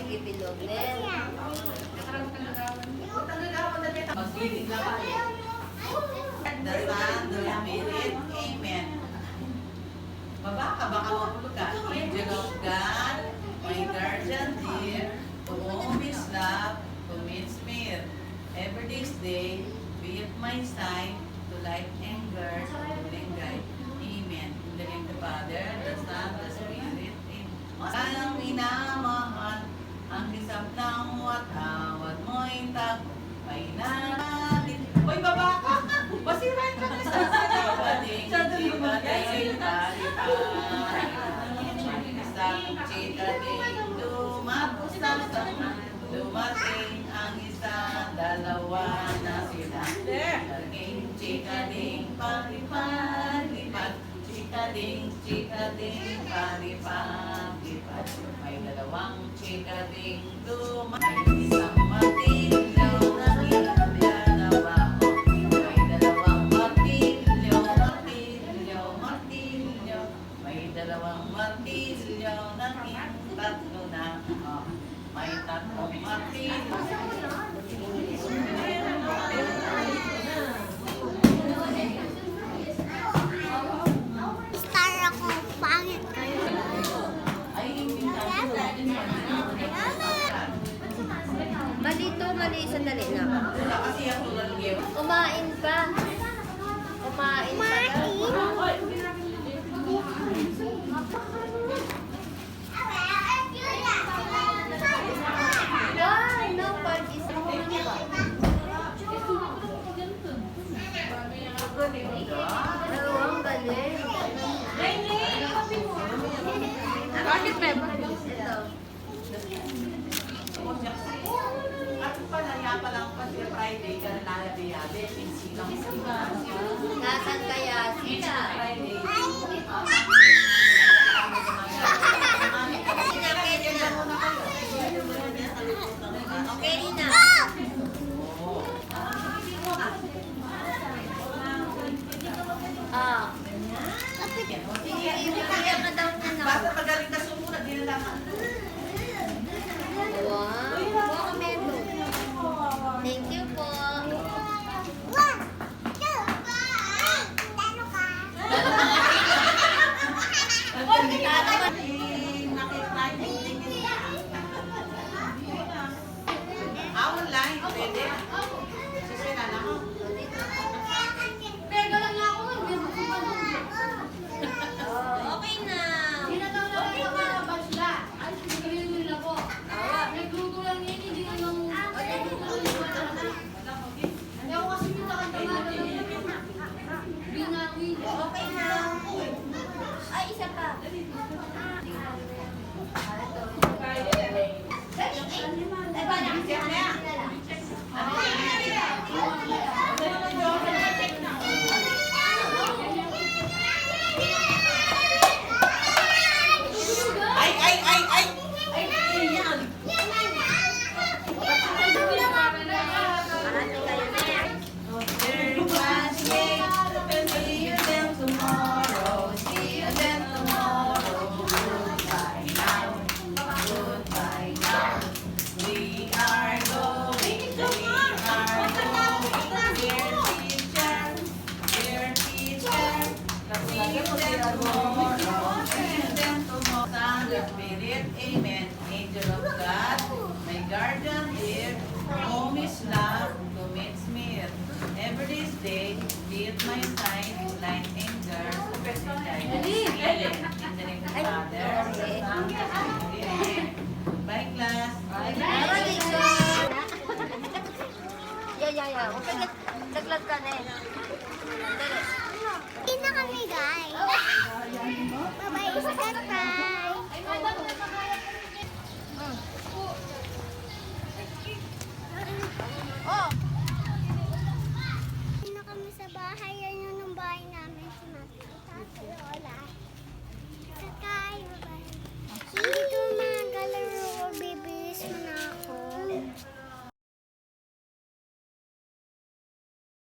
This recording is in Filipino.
ibilog din. The Son, the Spirit, Amen. Baba ka, baka mapulog ka. Angel of God, my guardian dear, to whom is love, commits me. Every day's day, be at my side, to light and guard, to guide. Amen. In the name of the Father, the Son, the Spirit, Amen. Sayang minamahal, ang kisap ng watawat mo'y tagumpay natin. Hoy, baba ka! Masirain ka na sa chikading, chikading, chikading, dumating ang isa, dalawa na sila. Chikading, chikading, palipad, chikading, chikading, palipad. May dalawang chikading dumating, isang matilyo na dalawa. May dalawang matilyo. May dalawang matilyo na tatlo na. May tatlong matilyo. Star ako, pangit. Mali, sandali na. Wala kasi yung tulad game. Kumain pa. Kumain pa. Why? No part is ang galing. Bakit pa? At palaya pa lang pa siya Friday, ka na nalabi-yabi, silang sila. Nasaan kaya sila? Friday. Okay na. Ah. Kaya ka daw na na. Basta magaling ka sumunod, din lang. Wow. Thank you po. Online, pwede. Susunod ako. Okay na. Okay na. Ay, isa pa. Amen. Angel of God, my guardian dear, home is love, commits me. Every day's day, be at my side, light and guard, in the name of the Father, the Son, the Spirit. Bye, class. Yeah. Naglag ka na eh. Dali. Hindi na kami, guys. Bye-bye, subscribe.